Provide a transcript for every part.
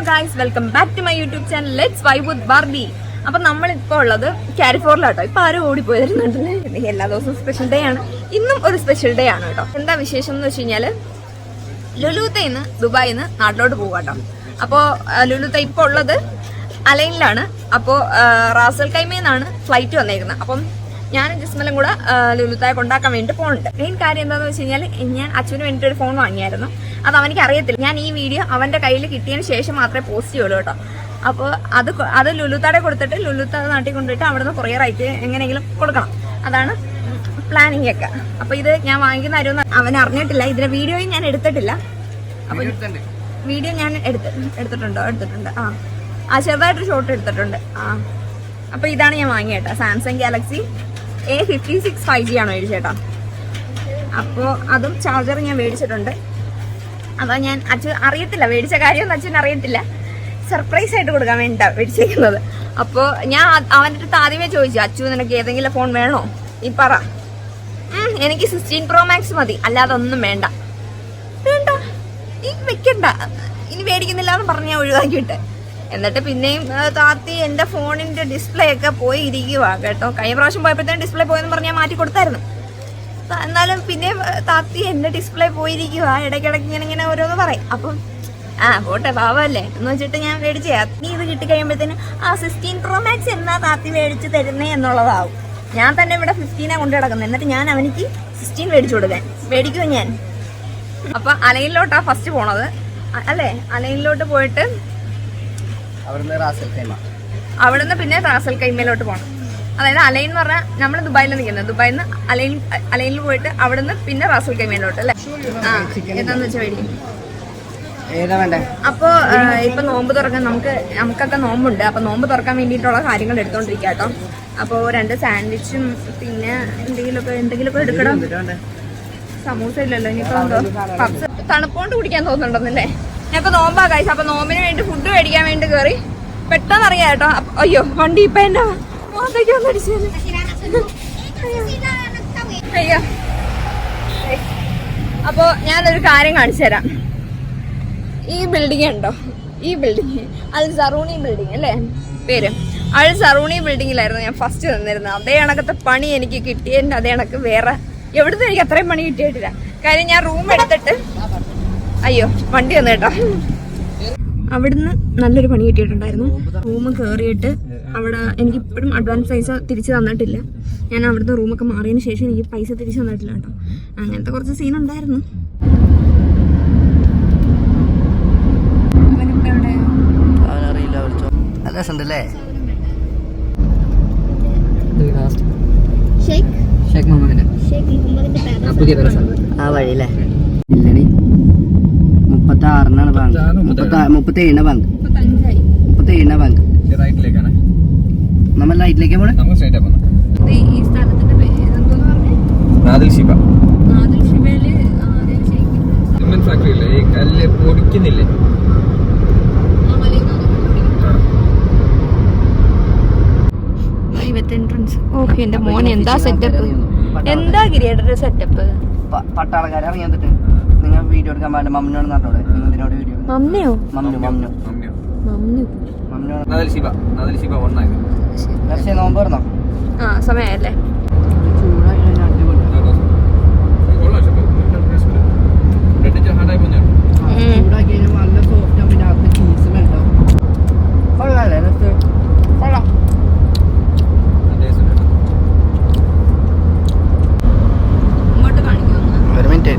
Guys, welcome back to my YouTube channel let's vibe with Barbie. അപ്പൊ നമ്മളിപ്പോൾ ഉള്ളത് കാരിഫോറിലാട്ടോ. ഇപ്പൊ ആരും ഓടിപ്പോയിരുന്നുണ്ടല്ലേ. എല്ലാ ദിവസവും സ്പെഷ്യൽ ഡേ ആണ്, ഇന്നും ഒരു സ്പെഷ്യൽ ഡേ ആണ് കേട്ടോ. എന്താ വിശേഷം എന്ന് വെച്ച് കഴിഞ്ഞാല് ലുലുത്തയിന്ന് ദുബായിന്ന് നാട്ടിലോട്ട് പോകാട്ടോ. അപ്പോൾ ലുലുത്ത ഇപ്പോൾ ഉള്ളത് അലൈനിലാണ്. അപ്പോൾ റാസൽ കൈമേന്നാണ് ഫ്ലൈറ്റ് വന്നേക്കുന്നത്. അപ്പം ഞാനും ജിസ്മലും കൂടെ ലുലുത്തായെ കൊണ്ടാക്കാൻ വേണ്ടി പോകുന്നുണ്ട്. മെയിൻ കാര്യം എന്താണെന്ന് വെച്ച് കഴിഞ്ഞാൽ ഞാൻ അച്ഛന് വേണ്ടിയിട്ട് ഒരു ഫോൺ വാങ്ങിയായിരുന്നു. അത് അവനിക്ക് അറിയത്തില്ല. ഞാൻ ഈ വീഡിയോ അവൻ്റെ കയ്യിൽ കിട്ടിയതിന് ശേഷം മാത്രമേ പോസ്റ്റ് ചെയ്യുള്ളൂ കേട്ടോ. അപ്പോൾ അത് ലുലുത്താടെ കൊടുത്തിട്ട് ലുലുത്ത നാട്ടിൽ കൊണ്ടുപോയിട്ട് അവിടെ നിന്ന് കൊറിയർ ആയിട്ട് എങ്ങനെയെങ്കിലും കൊടുക്കണം. അതാണ് പ്ലാനിങ് ഒക്കെ. അപ്പോൾ ഇത് ഞാൻ വാങ്ങിക്കുന്ന ആരും അവൻ അറിഞ്ഞിട്ടില്ല. ഇതിന്റെ വീഡിയോയും ഞാൻ എടുത്തിട്ടില്ല. അപ്പോൾ വീഡിയോ ഞാൻ എടുത്തിട്ടുണ്ട്. ചെറുതായിട്ടൊരു ഷോട്ട് എടുത്തിട്ടുണ്ട്. അപ്പോൾ ഇതാണ് ഞാൻ വാങ്ങിയേട്ടാ. സാംസങ് ഗാലക്സി A56 5G ആണ് മേടിച്ചേട്ടാ. അപ്പോൾ അതും ചാർജർ ഞാൻ മേടിച്ചിട്ടുണ്ട്. അതാ ഞാൻ അച്ഛൻ അറിയത്തില്ല മേടിച്ച കാര്യമൊന്നും അച്ഛൻ അറിയത്തില്ല. സർപ്രൈസ് ആയിട്ട് കൊടുക്കാൻ വേണ്ടിയിട്ടാണ് മേടിച്ചേക്കുന്നത്. അപ്പോൾ ഞാൻ അവൻ്റെ അടുത്ത് ആദ്യമേ ചോദിച്ചു, അച്ചു നിനക്ക് ഏതെങ്കിലും ഫോൺ വേണോ? നീ പറ. എനിക്ക് 16 Pro Max മതി, അല്ലാതെ ഒന്നും വേണ്ട. നീ വെക്കണ്ട, ഇനി മേടിക്കുന്നില്ല എന്ന് പറഞ്ഞ് ഞാൻ ഒഴിവാക്കിയിട്ട്. എന്നിട്ട് പിന്നെയും താത്തി എൻ്റെ ഫോണിൻ്റെ ഡിസ്പ്ലേ ഒക്കെ പോയി ഇരിക്കുക കേട്ടോ. കഴിഞ്ഞ പ്രാവശ്യം പോയപ്പോഴത്തേനും ഡിസ്പ്ലേ പോയെന്ന് പറഞ്ഞ് ഞാൻ മാറ്റി കൊടുത്തായിരുന്നു. എന്നാലും പിന്നെയും താത്തി എൻ്റെ ഡിസ്പ്ലേ പോയിരിക്കുക. ഇടയ്ക്കിടയ്ക്ക് ഇങ്ങനെ ഓരോന്ന് പറയും. അപ്പം പോട്ടെ പാവല്ലേ എന്ന് വെച്ചിട്ട് ഞാൻ മേടിച്ചേ. നീ ഇത് കിട്ടിക്കഴിയുമ്പോഴത്തേനും 16 Pro Max എന്നാ താത്തി മേടിച്ച് തരുന്നേ എന്നുള്ളതാവും. ഞാൻ തന്നെ ഇവിടെ 15 കൊണ്ടു കിടക്കുന്നത്. എന്നിട്ട് ഞാൻ അവനിക്ക് 16 മേടിച്ചു കൊടുക്കാൻ മേടിക്കുമോ ഞാൻ. അപ്പം അലൈനിലോട്ടാ ഫസ്റ്റ് പോണത് അല്ലേ. അലൈനിലോട്ട് പോയിട്ട് അവിടുന്ന് പിന്നെ റാസൽ കൈമയിലോട്ട് പോകണം. അതായത് അലൈൻ എന്ന് പറഞ്ഞാൽ നമ്മൾ ദുബായിൽ നിൽക്കുന്നത്. ദുബായിൽ നിന്ന് അലൈനിൽ പോയിട്ട് അവിടുന്ന് പിന്നെ റാസൽ കൈമയിലോട്ട് അല്ലേ. എന്താന്ന് വെച്ചാൽ മേടിക്കും. അപ്പോൾ ഇപ്പൊ നോമ്പ് തുറക്കാൻ നമുക്കൊക്കെ നോമ്പുണ്ട്. അപ്പൊ നോമ്പ് തുറക്കാൻ വേണ്ടിയിട്ടുള്ള കാര്യങ്ങൾ എടുത്തോണ്ടിരിക്കുക കേട്ടോ. അപ്പോൾ 2 സാൻഡ്വിച്ചും പിന്നെ എന്തെങ്കിലുമൊക്കെ എടുക്കണം. സമൂസ ഇല്ലല്ലോ ഇനിയിപ്പോ എന്തോ പപ്സ്. തണുപ്പോണ്ട് കുടിക്കാൻ തോന്നുന്നുണ്ടെന്നല്ലേ. ഞാനിപ്പോ നോമ്പാ കഴിച്ചു. അപ്പൊ നോമ്പിന് വേണ്ടി ഫുഡ് മേടിക്കാൻ വേണ്ടി കയറി. പെട്ടെന്ന് അറിയാം കേട്ടോ. അയ്യോ വണ്ടി ഇപ്പൊ എന്നെ മോത്തേക്ക് വന്നടിച്ചത്. അയ്യോ. അപ്പോ ഞാനൊരു കാര്യം കാണിച്ചു തരാം. ഈ ബിൽഡിംഗ് ഉണ്ടോ? ഈ ബിൽഡിംഗ് അൽ സറൂണി ബിൽഡിംഗ് അല്ലേ പേര്. അൽ സറൂണി ബിൽഡിങ്ങിലായിരുന്നു ഞാൻ ഫസ്റ്റ് നിന്നിരുന്നത്. അതേ കണക്കത്തെ പണി എനിക്ക് കിട്ടിയതിൻ്റെ അതേ കണക്ക് വേറെ എവിടുന്ന് എനിക്ക് അത്രയും പണി കിട്ടിയിട്ടില്ല. കാര്യം ഞാൻ റൂം എടുത്തിട്ട് അയ്യോ വണ്ടി വന്നു കേട്ടോ. അവിടുന്ന് നല്ലൊരു പണി കിട്ടിയിട്ടുണ്ടായിരുന്നു. റൂം കയറിയിട്ട് അവിടെ എനിക്ക് ഇപ്പോഴും അഡ്വാൻസ് പൈസ തിരിച്ച് തന്നിട്ടില്ല. ഞാൻ അവിടുന്ന് റൂമൊക്കെ മാറിയതിന് ശേഷം എനിക്ക് പൈസ തിരിച്ച് തന്നിട്ടില്ല കേട്ടോ. അങ്ങനത്തെ കുറച്ച് സീനുണ്ടായിരുന്നു. ആ വഴിയില്ലേ ഇല്ലടി 36 ബാങ്ക് 37 ബാങ്ക് 37 ബാങ്ക്. നമ്മൾ റൈറ്റിലേക്ക് പോണേ. ഈ സ്ഥലത്തിന്റെ പേരെന്തോന്ന് പറഞ്ഞേ? നാദിൽ ഷിബ. നാദിൽ ഷിബയില് സിമെന്റ് ഫാക്ടറി ഇല്ലേ, ഈ കല്ല് പൊടിക്കുന്നില്ലേ? എൻട്രൻസ്. ഓഹ് എന്റെ മോൻ എന്താ സെറ്റപ്പ്, എന്താ ഗിരിയുടെ സെറ്റപ്പ്. പട്ടാളക്കാരെ ഇറങ്ങി വന്നിട്ട് നിങ്ങൾ വീഡിയോ എടുക്കാൻ പാടില്ല. മമ്മിനോട് നട്ടോടെ നിങ്ങളോട് വീഡിയോ. മമ്മിയോ? നാദിൽ ഷിബ ഒന്നായി. പക്ഷേ നോമ്പ് പറഞ്ഞോ? സമയല്ലേ. ചൂടാക്കി നല്ല സോഫ്റ്റ് ആകുമ്പോൾ അകത്ത് ചീസ് വേണ്ടോ? കൊള്ളാല്ലേ കൊള്ളാം. ഒരു മിനിറ്റ്,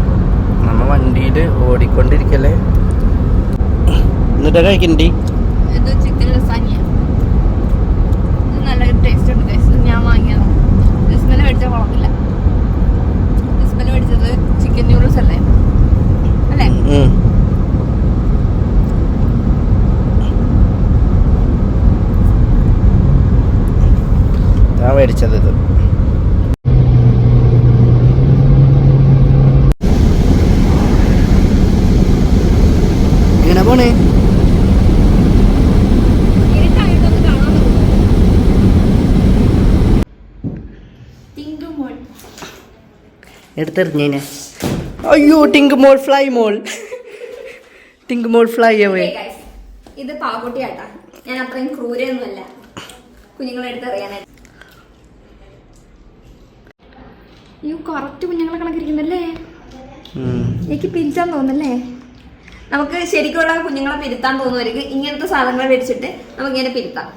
നമ്മ വണ്ടിയിൽ ഓടിക്കൊണ്ടിരിക്കല്ലേ. എന്നിട്ട് കഴിക്കണ്ടി ചിക്കൻ ലസാനിയ നല്ല ടേസ്റ്റ് ഉണ്ട്. ഞാൻ വാങ്ങിയത് ജിസ്മല മേടിച്ച കുഴപ്പമില്ല. ജിസ്മല മേടിച്ചത് ചിക്കൻ ന്യൂഡിൽസ് അല്ലേ അല്ലേ? ഞാൻ മേടിച്ചത് ഇത്. എങ്ങനെ പോണേ? എടുത്തെറിഞ്ഞേ. അയ്യോ ടിങ്ക് മോൾ ഫ്ലൈ മോൾ. ടിങ്ക് മോൾ ഫ്ലൈ അവേ. ഇത് പാവക്കുട്ടിയാട്ടാ. ഞാൻ അത്രയും ക്രൂരയൊന്നുമല്ല കുഞ്ഞുങ്ങളെ എടുത്ത് അറിയാനായിട്ട്. ഈ കറക്റ്റ് കുഞ്ഞുങ്ങളെ കണക്കിരിക്കുന്നല്ലേ. എനിക്ക് പിരിച്ചാൻ തോന്നുന്നല്ലേ. നമുക്ക് ശരിക്കുള്ള കുഞ്ഞുങ്ങളെ പിരുത്താൻ തോന്നുമായിരിക്കും. ഇങ്ങനത്തെ സാധനങ്ങൾ മേടിച്ചിട്ട് നമുക്ക് ഇങ്ങനെ പിരുത്താം.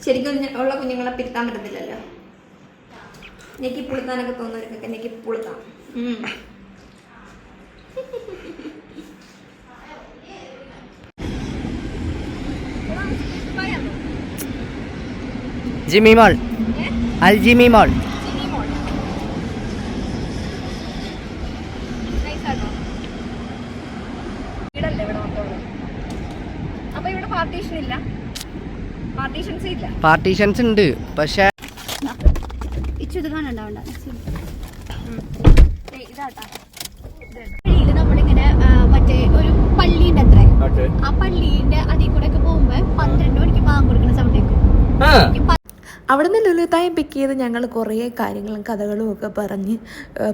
ശരിക്കും ഉള്ള കുഞ്ഞുങ്ങളെ പിരുത്താൻ പറ്റത്തില്ലല്ലോ. എനിക്ക് പുളുത്താനൊക്കെ തോന്നുന്നവർക്കൊക്കെ എനിക്ക് പുളുത്താം. ജിമ്മി മോൾ, അൽ ജിമ്മി മോൾ. അപ്പൊ ഇവിടെ പാർട്ടീഷൻ ഇല്ല, പാർട്ടീഷൻസ് ഇല്ല. പാർട്ടീഷൻസ് ഉണ്ട് പക്ഷെ ഇതാട്ടാ നമ്മളിങ്ങനെ മറ്റേ ഒരു പള്ളിന്റെ അത്ര ആ പള്ളിന്റെ അതിൽ കൂടെ ഒക്കെ പോകുമ്പോ 12 മണിക്ക് പാമ്പ് കൊടുക്കുന്ന സൗണ്ട് കേൾക്കും. അവിടെ നിന്ന് ലുലുത്തായം പിക്ക് ചെയ്ത് ഞങ്ങൾ കുറേ കാര്യങ്ങളും കഥകളും ഒക്കെ പറഞ്ഞ്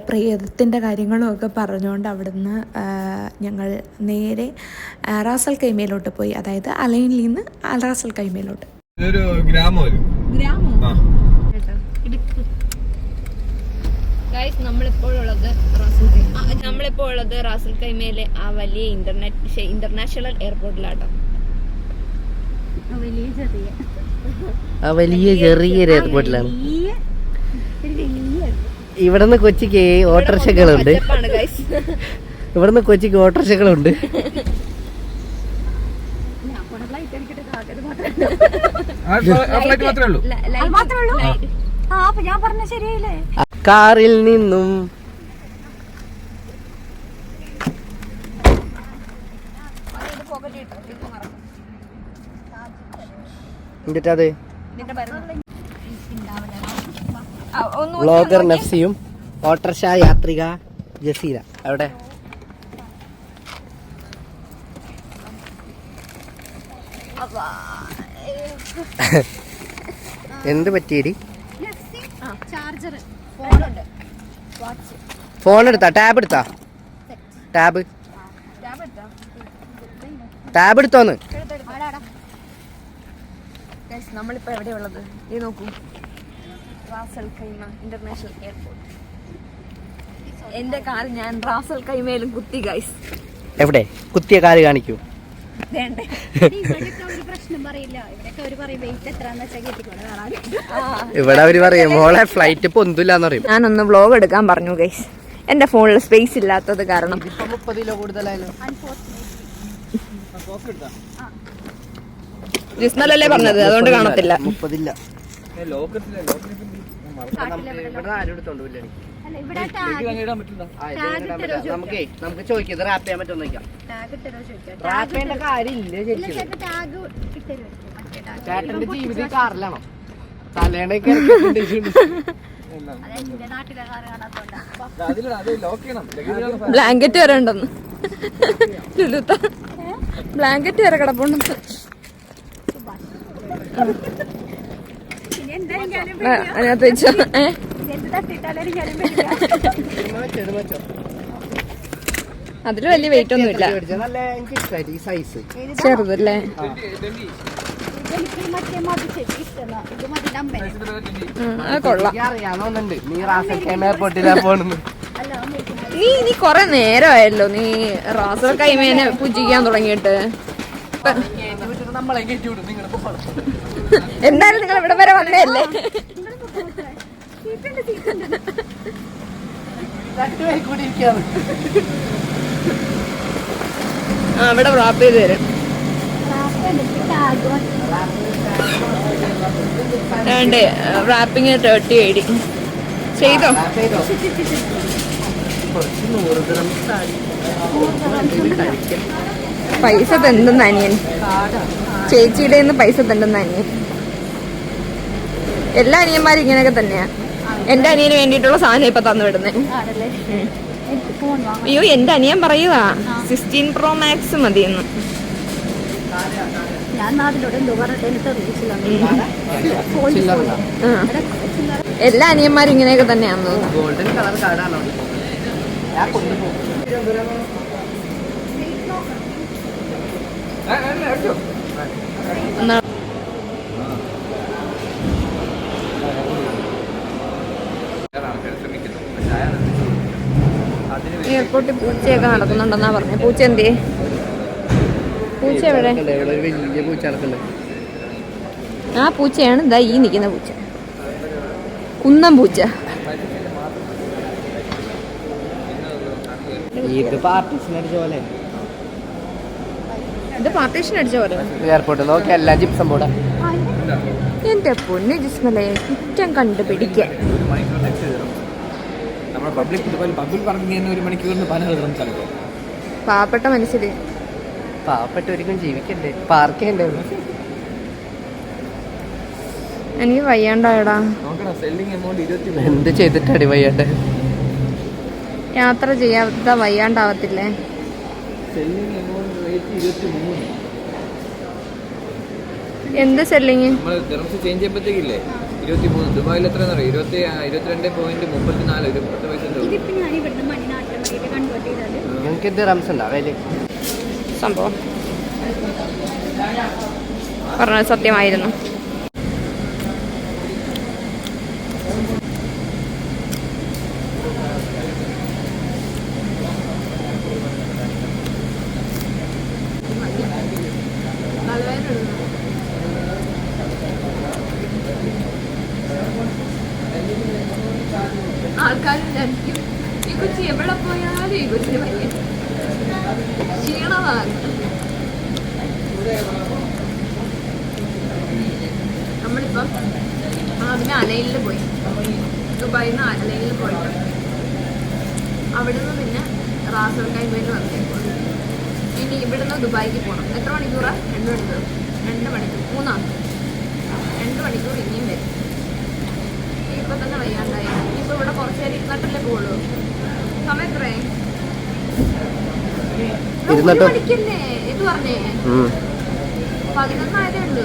പ്രേതത്തിൻ്റെ കാര്യങ്ങളും ഒക്കെ പറഞ്ഞുകൊണ്ട് അവിടുന്ന് ഞങ്ങൾ നേരെ റാസൽ കൈമയിലോട്ട് പോയി. അതായത് അലൈനിൽ നിന്ന് റാസൽ കൈമയിലോട്ട്. ഇതൊരു ഗ്രാമോ? നമ്മളിപ്പോൾ ഉള്ളത് റാസൽ കൈമയിലെ ആ വലിയ ഇന്റർനാഷണൽ എയർപോർട്ടിലാട്ടോ. വലിയ ചെറിയൊരു എയർപോർട്ടിലാണ്. ഇവിടുന്ന് കൊച്ചിക്ക് ഓട്ടോറിക്ഷകളുണ്ട്. ഇവിടുന്ന് കൊച്ചിക്ക് ഓട്ടോറിക്ഷകളുണ്ട്. കാറിൽ നിന്നും എന്നിട്ടത് വ്ളോഗർ നഫ്സിയും ഓട്ടോറിക്ഷ യാത്രിക ജസീല അവിടെ. എന്ത് പറ്റിയടി? ഫോൺ എടുത്താ? ടാബ് എടുത്താ? ടാബ് എടുത്തോന്ന്? നമ്മളിപ്പോ എവിടെയുള്ളത്? ഈ നോക്കൂ, റാസൽ കൈമ ഇന്റർനാഷണൽ എയർപോർട്ട്. എന്റെ കാർ ഞാൻ റാസൽ കൈമയിലും കുത്തി ഗൈസ്. എവിടെ കുത്തിയ കാല് കാണിക്കൂ. ഇവിടെ അവര് പറയും മോളെ ഫ്ലൈറ്റ് പൊന്തില്ലാന്ന് പറയും. ഞാനൊന്ന് വ്ളോഗ് എടുക്കാൻ പറഞ്ഞു ഗൈസ്. എന്റെ ഫോണിൽ സ്പേസ് ഇല്ലാത്തത് കാരണം. 30 കിലോ കൂടുതലായാലും ജിസ്മലല്ലേ പറഞ്ഞത്, അതുകൊണ്ട് കാണത്തില്ല. 30 ഇല്ല. നമുക്ക് ചോദിക്കാം റാപ്പ് ചെയ്യാൻ പറ്റുമോ നോക്കാം. റാപ്പ് ചെയ്യേണ്ട കാര്യമില്ല. ചേട്ടന്റെ ജീവിതം കാറിലാണോ? തലേണൊക്കെ ബ്ലാങ്കറ്റ് വരെ ഉണ്ടെന്ന്. ബ്ലാങ്കറ്റ് വരെ കിടപ്പുണ്ടെന്ന്. അതിനകത്ത് വെച്ചോ. അതില് വലിയ വെയിറ്റ് ഒന്നും ഇല്ല. ചെറുതല്ലേ? കൊള്ളാം. നീ കൊറേ നേരമായല്ലോ നീ റാസൽ കൈമേനെ പൂജിക്കാൻ തുടങ്ങിയിട്ട്. എന്തായാലും നിങ്ങൾ ഇവിടെ വരെ വന്നതല്ലേ. ഇവിടെ റാപ്പ് ചെയ്ത് തരും. വേണ്ടേ റാപ്പിങ് 30 AD ചെയ്തോ? പൈസ തെണ്ടുന്ന അനിയൻ, ചേച്ചിയുടെ നിന്ന് പൈസ തെണ്ടുന്ന അനിയൻ. എല്ലാ അനിയന്മാരും ഇങ്ങനെയൊക്കെ തന്നെയാ. എന്റെ അനിയന് വേണ്ടിയിട്ടുള്ള സാധനം ഇപ്പൊ തന്നു വിടുന്നേ. അയ്യോ എന്റെ അനിയൻ പറയുവാ 16 Pro Max മതിയെന്ന്. എല്ലാ അനിയന്മാരും ഇങ്ങനെയൊക്കെ തന്നെയാന്ന് തോന്നുന്നു. എയർപോർട്ടിൽ പൂച്ചയൊക്കെ നടക്കുന്നുണ്ടെന്നാ പറഞ്ഞത്. പൂച്ച എന്തേ? പൂച്ച എവിടെ? ഇവിടെ ഒരു വലിയ പൂച്ച നടക്കുന്നുണ്ട്. ആ പൂച്ചയാണ് ഇതാ ഈ നിൽക്കുന്ന പൂച്ച, കുന്നം പൂച്ച. ഇത് പാർട്ടീഷൻ അടിച്ച പോലെ. ഇത് പാർട്ടീഷൻ അടിച്ച പോലെ എയർപോർട്ടിൽ നോക്കി എല്ലാ ജിപ്സം പോടാ. എന്റെ പൊന്ന് ജിസ്മലെ, കുറ്റം കണ്ടുപിടിക്കാൻ. പാവപ്പെട്ട മനുഷ്യര്, പാവപ്പെട്ടവർക്കും ജീവിക്കണ്ടേ, പാർക്ക് ചെയ്യണ്ടേ? എനിക്ക് വയ്യാണ്ടായടാ. എന്ത് ചെയ്തിട്ടടി വയ്യാണ്ട്? യാത്ര ചെയ്യാത്ത വയ്യാണ്ടാവത്തില്ലേ? എന്ത് സെല്ലിങ്? ചേഞ്ച് ചെയ്യുമ്പോഴത്തേക്കില്ലേ 23 ദുബായിൽ എത്രയാണെന്ന് അറിയോ? 22.34 ഒരു 10 പൈസ നിങ്ങൾക്ക് എന്ത് റംസ് ഉണ്ടാവില്ലേ? സംഭവം പറഞ്ഞത് സത്യമായിരുന്നു. ആൾക്കാർ വിചാരിക്കും ഈ കൊച്ചി എവിടെ പോയാലും ഈ കൊച്ചിന് ഭയങ്കര ക്ഷീണമാണ്. നമ്മളിപ്പം അതിന് അലയിൽ പോയി, ദുബായിൽ നിന്ന് അലയിൽ പോയിട്ട് അവിടുന്ന് പിന്നെ റാസൽ കൈമയിൽ വന്നേക്കും. ഇനി ഇവിടുന്ന് ദുബായിക്ക് പോകണം. എത്ര മണിക്കൂറാ? 2 മണിക്കൂർ. 2 മണിക്കൂർ 2 മണിക്കൂർ ഇനിയും വരും. ഇപ്പൊ തന്നെ വയ്യാണ്ടായി. ഇപ്പൊ ഇവിടെ കുറച്ച് നേരം ഇരുന്നിട്ടല്ലേ പോകുള്ളൂ. സമയം എത്രേ? 1 മണിക്കല്ലേ ഇത് പറഞ്ഞേ? 11 ആയതേ ഉള്ളൂ.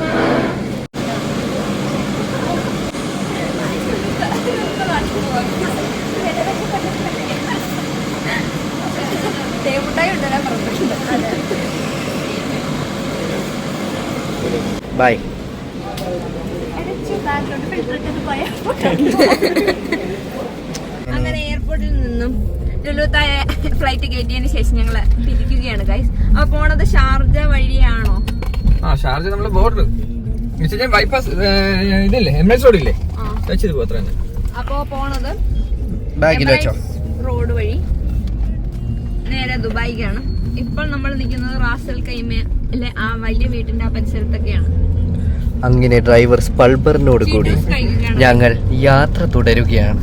തേമുട്ടായി ഉണ്ടല്ലോ പറഞ്ഞിട്ടുണ്ട്. ബൈ. അങ്ങനെ എയർപോർട്ടിൽ നിന്നും ലുലുത്തായ ഫ്ലൈറ്റ് കയറ്റിയതിന് ശേഷം ഞങ്ങള് തിരിക്കുകയാണ് ഗൈസ്. അപ്പൊ പോണത് ഷാർജ വഴിയാണോ? ഷാർജ നമ്മളെ ബോർഡർ ബൈപ്പാസ് ഇതില്ലേ, എമിറേറ്റ്സ് റോഡില്ലേ, വെച്ചത് പോ അത്ര തന്നെ. അപ്പൊ പോണത് ബാഗിൽ വെച്ചോ റോഡ് വഴി നേരെ ദുബായിക്കാണ്. ഇപ്പോൾ നമ്മൾ നിൽക്കുന്നത് റാസൽ കൈമയിലെ ആ വലിയ വീട്ടിന്റെ ആ പരിസരത്തൊക്കെയാണ്. അങ്ങനെ ഡ്രൈവർ സ്പൾബറിനോട് കൂടി ഞങ്ങൾ യാത്ര തുടരുകയാണ്.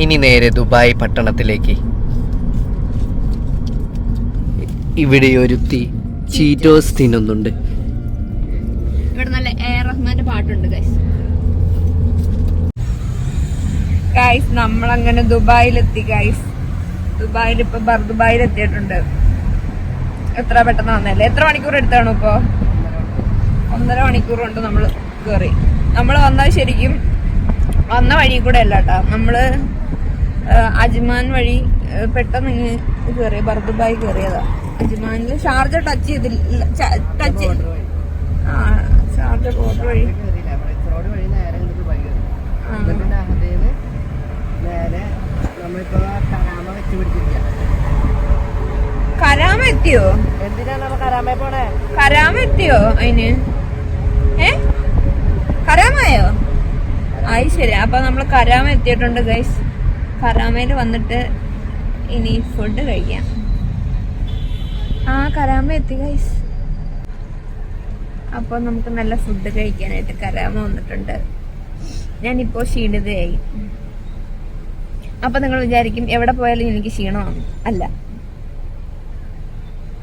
ഇനി നേരെ ദുബായ് പട്ടണത്തിലേക്ക്. ഇവിടെ ഒരുത്തി ചീറ്റോസ് തിന്നുന്നുണ്ട്. ഇവിടെ നല്ല എയർ റഹ്മാന്റെ പാട്ടുണ്ട് ഗൈസ്. നമ്മളങ്ങനെ ദുബായിലെത്തി ഗൈസ്. ദുബായിൽ ഇപ്പൊ ദുബായിൽ എത്തിയിട്ടുണ്ട്. എത്ര പെട്ടെന്ന് വന്നല്ലേ? എത്ര മണിക്കൂർ എടുത്താണ് ഇപ്പൊ? 1.5 മണിക്കൂർ കൊണ്ട് നമ്മൾ കയറി. നമ്മൾ വന്നത് ശരിക്കും വന്ന വഴി കൂടെ അല്ല കേട്ടോ, നമ്മള് അജ്മാൻ വഴി പെട്ടെന്ന് ഇങ്ങ് കയറി ബർദുബായി കയറിയതാ. അജ്മാനില് ഷാർജ ടച്ച് ചെയ്തില്ല. ഷാർജ ബോർഡർ വഴി കരാമ എത്തിയോ? കരാമ എത്തിയോ അതിന്? കരാമയോ? ആയി ശരി. അപ്പൊ നമ്മള് കരാമ എത്തിയിട്ടുണ്ട് ഗൈസ്. കരാമയിൽ വന്നിട്ട് ഇനി ഫുഡ് കഴിക്കാം. കരാമ എത്തി ഗൈസ്. അപ്പൊ നമുക്ക് നല്ല ഫുഡ് കഴിക്കാനായിട്ട് കരാമ വന്നിട്ടുണ്ട്. ഞാനിപ്പോ ക്ഷീണിതയായി. അപ്പൊ നിങ്ങൾ വിചാരിക്കും എവിടെ പോയാലും എനിക്ക് ക്ഷീണമാണ്. അല്ല,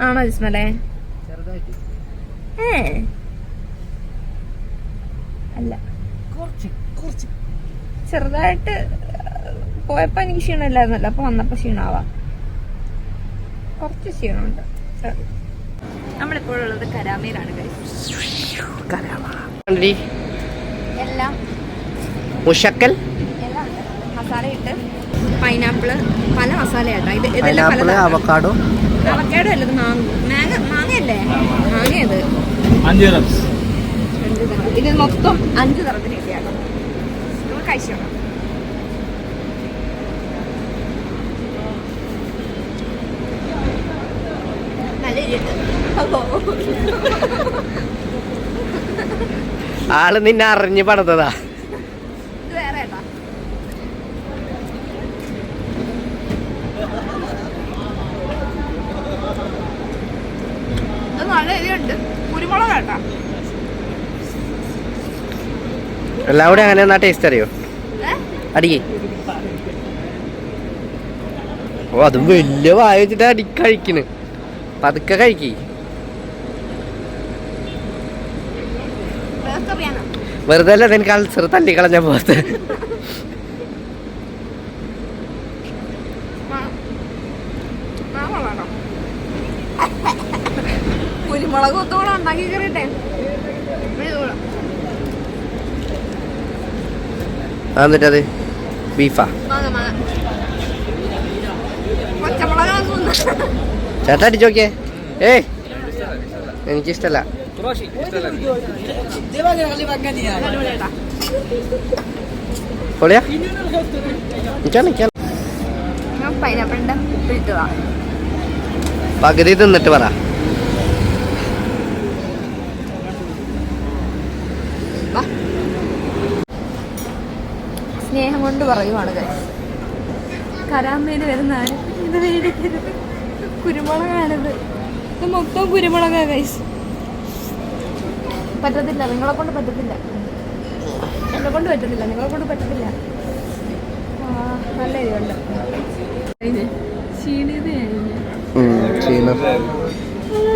ആണോ ജിസ്മലെ? അല്ല, ചെറുതായിട്ട് പോയപ്പോ എനിക്ക് ക്ഷീണമില്ലായിരുന്നല്ലോ, അപ്പൊ വന്നപ്പോ ക്ഷീണാവാം. കുറച്ച് ക്ഷീണമുണ്ട്. നമ്മളിപ്പോഴുള്ളത് കരാമയിലാണ്. എല്ലാം മുഷക്കൽ എല്ലാം ഉണ്ട്. മസാല ഇട്ട് പൈനാപ്പിള് പല മസാലയാട്ടോ. അവക്കാഡോ അവക്കാഡോ അല്ലത് മാങ്ങയല്ലേ? മാങ്ങയത് 5 dirhams. ഇത് മൊത്തം 5 തരത്തിന് കിട്ടിയാട്ടോ. നമ്മൾ കഴിച്ചോണം. ആള് നിന്നെ അറിഞ്ഞ് പണിതതാ. ഇത് വേറെ ഏട്ടാ. ഇത് നല്ല എരിയുണ്ട്. കുരുമുളക് കേട്ടാ. എല്ലാം കൂടെ അങ്ങനെ എന്നാ ടേസ്റ്റ് അറിയോ? അടിക്കേ. ഓ അതും വലിയ വായ വെച്ചിട്ട് കഴിക്കണ്. പതുക്കെ കഴിക്കേ. വെറുതെ അല്ല എനിക്ക് അൾസർ തല്ലിക്കളഞ്ഞ പോകത്ത്. കുരുമുളക് ഒത്തോളം ഉണ്ടാക്കി കയറിട്ടെ. എന്നിട്ടത് ബീഫാ. പച്ചമുളക് ചേട്ടാ അടിച്ചു നോക്കിയേ. ഏയ് എനിക്കിഷ്ടല്ല. പൊളിയാ. പൈനാപ്പിളിന്റെ ഉപ്പിട്ടതാ. പകുതി തിന്നിട്ട് പറ. സ്നേഹം കൊണ്ട് പറയുവാണ് ഗൈസ്. കരാമേന് വരുന്ന ആരും ഇത് മേടിക്കരുത്. കുരുമുളകാണിത്. ഇത് മൊത്തം കുരുമുളകാ ഗൈസ്. പറ്റത്തില്ല, നിങ്ങളെ കൊണ്ട് പറ്റത്തില്ല. എന്നെ കൊണ്ട് പറ്റത്തില്ല, നിങ്ങളെ കൊണ്ട് പറ്റത്തില്ല. നല്ല ഇതുണ്ട്.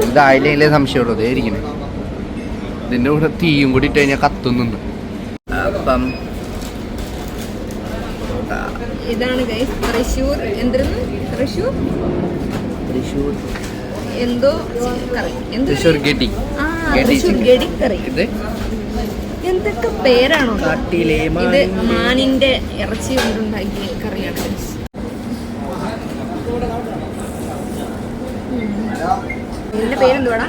ഇതായില്ലേ സംശയമുള്ളൂ. അതേ ഇരിക്കണേ. ഇതിന്റെ കൂടെ തീയും കൂടി ഇട്ട് കഴിഞ്ഞാൽ കത്തുന്നുണ്ട്. അപ്പം ഇതാണ് ഗൈസ് തൃശ്ശൂർ. എന്തിരുന്ന് തൃശ്ശൂർ എന്തോ കറി. തൃശ്ശൂർ ഗഡി. തൃശ്ശൂർ ഗഡി കറി. ഇത് എന്തൊക്കെ പേരാണോ? കാട്ടിലെ ഇത് മാനിന്റെ ഇറച്ചി കൊണ്ടുണ്ടാക്കിയ കറിയാണ് ഗൈസ്. ഇതിന്റെ പേരെന്തുവാടാ?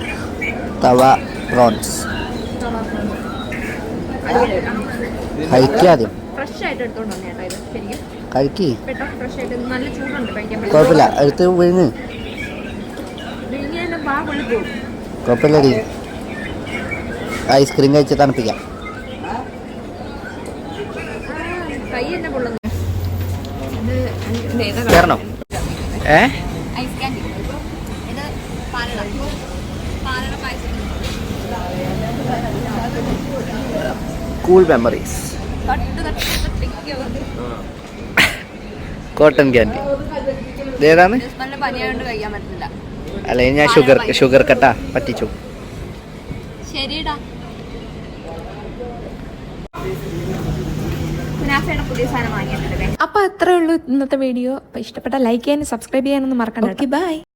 തവ പ്രോൺസ്. കഴിക്കാദ്യം ഫ്രഷ് ആയിട്ട് എടുത്തോണ്ട് വന്നേട്ടാ ഇത്. ശരിക്കും കഴിക്കി. കേട്ടോ, ഫ്രഷ് ആയിട്ട് നല്ല ചൂടുണ്ട് കഴിക്കാൻ പറ്റും. കുഴപ്പമില്ല. എടുത്ത് വിഴുങ്ങ്. വിഴിഞ്ഞ പാ പുള്ളി പോകും. കുഴപ്പമില്ലടി. ഐസ്ക്രീം കഴിച്ച് തണുപ്പിക്കാം. കൈ തന്നെ പൊള്ളുന്നു. ഇത് കയറണോ? Ice candy. ഇത് palada payasam. Cool memories. Cotton candy. ഇതേതാണ്? നല്ല പനിയായോണ്ട് കഴിക്കാൻ പറ്റില്ല. അല്ലെങ്കിൽ ഞാൻ ഷുഗർ കട്ടാ പറ്റിച്ചു. ശരിടാ. പുതിയ സാധനം വാങ്ങിയിട്ടുണ്ട്. അപ്പോൾ അത്രേ ഉള്ളൂ ഇന്നത്തെ വീഡിയോ. അപ്പോൾ ഇഷ്ടപ്പെട്ട ലൈക്ക് ചെയ്യാനും സബ്സ്ക്രൈബ് ചെയ്യാനൊന്നും മറക്കണ്ട. Okay bye.